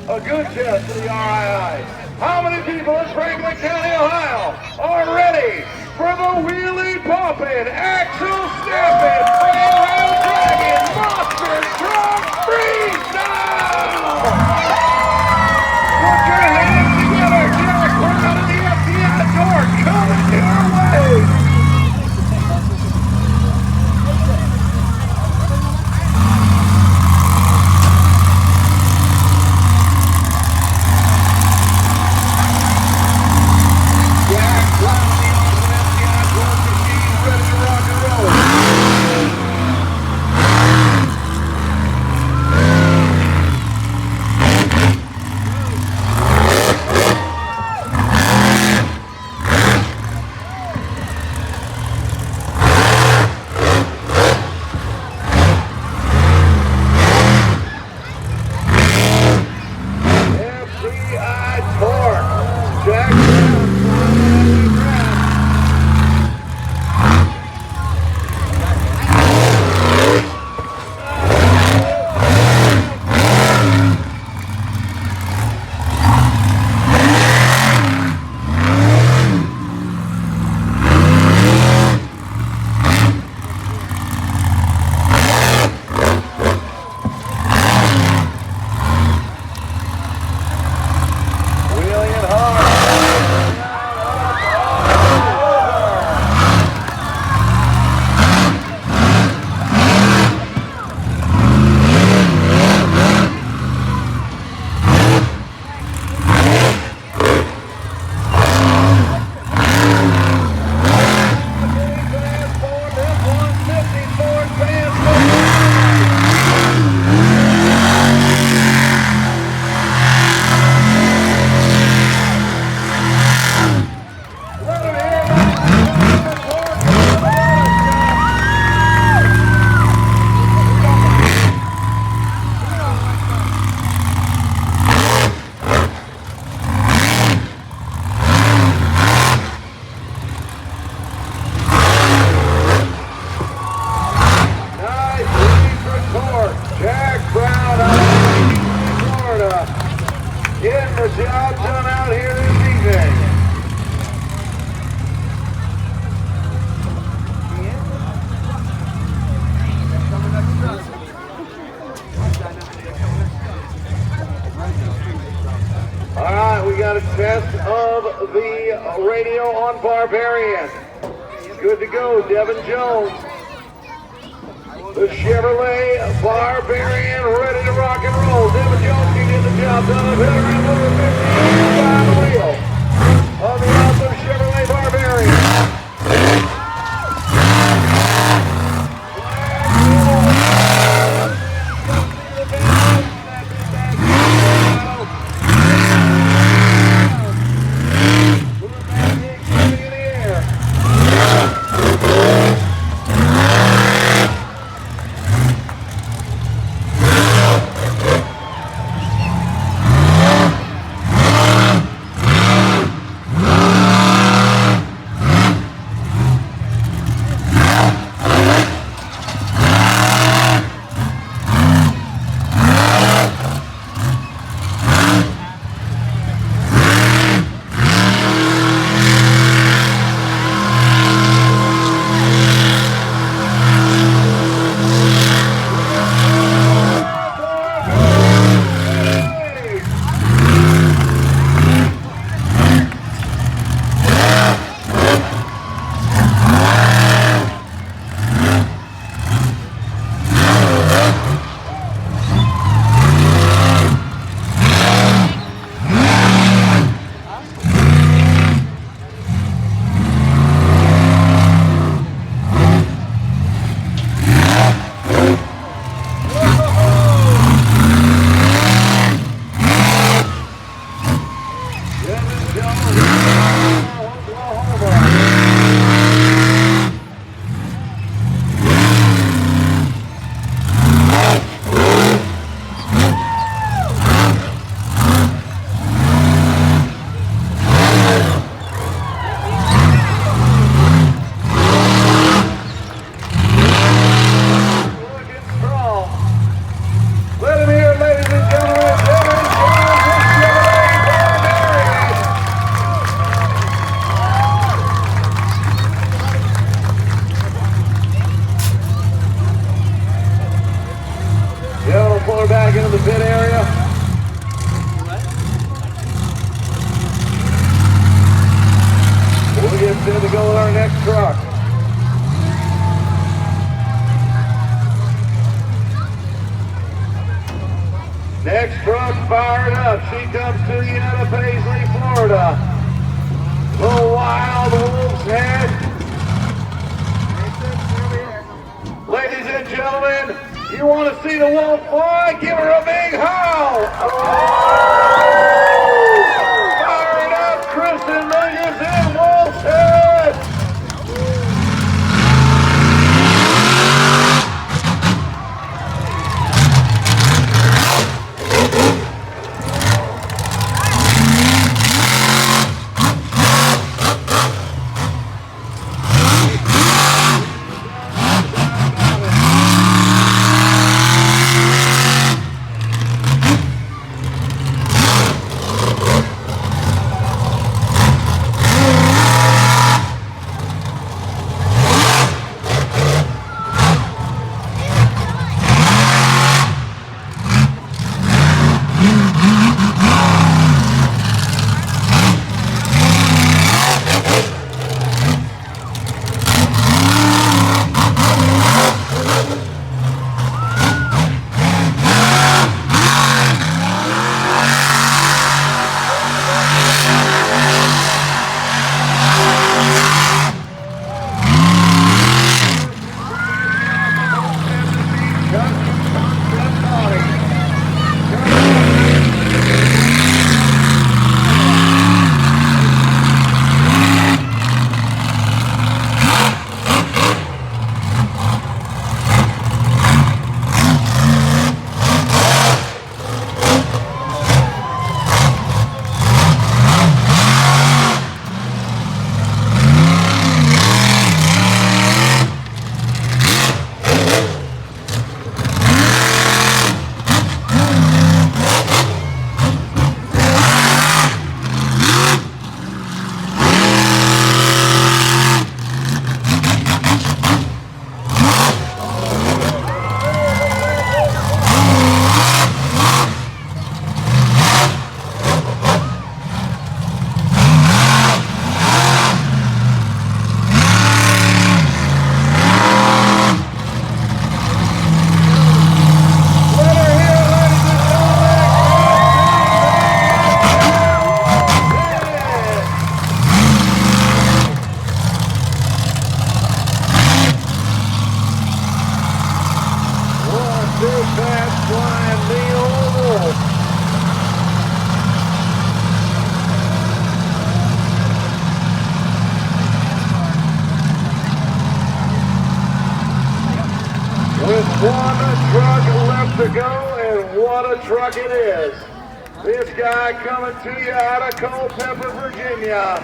A good test for the RII. How many people in Franklin County, Ohio are ready for the wheelie poppin', axle snapping, rail dragging, monster truck freestyle? Put your hands together, Jack Brown and the FBI Torque coming your way. Getting the job done out here this evening. All right, we got a test of the radio on Barbarian. Good to go, Devin Jones. The Chevrolet Barbarian ready to rock and roll. Devin Jones can get the job done. Hit around over 50 behind the wheel on the awesome Chevrolet Barbarian. truck fired up. She comes to you out of Paisley, Florida. The Wild Wolf's Head. Ladies and gentlemen, you want to see the wolf fly? Give her a big howl. Fired up, Kristen Millions in Wolf's Head. With one truck left to go, and what a truck it is. This guy coming to you out of Culpeper, Virginia.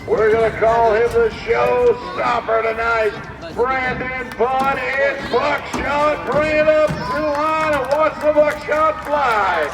We're going to call him the showstopper tonight. Brandon Vaughn, it's Buckshot. Bring it up to the line and watch the Buckshot fly.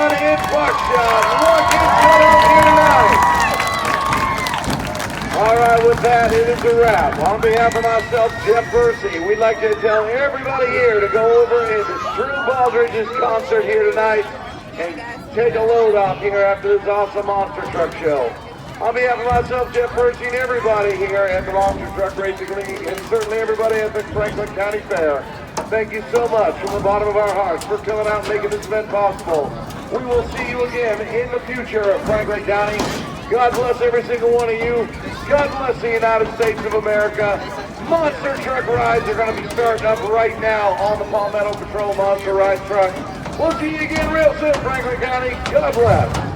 everyone in Buckshot. Looking good up here tonight. All right, with that, it is a wrap. On behalf of myself, Jeff Bursey, we'd like to tell everybody here to go over into Drew Baldridge's concert here tonight and take a load off here after this awesome monster truck show. On behalf of myself, Jeff Bursey, and everybody here at the Monster Truck Racing League, and certainly everybody at the Franklin County Fair, thank you so much from the bottom of our hearts for coming out and making this event possible. We will see you again in the future of Franklin County. God bless every single one of you. God bless the United States of America. Monster truck rides are going to be starting up right now on the Palmetto Patrol Monster Ride truck. We'll see you again real soon, Franklin County. God bless.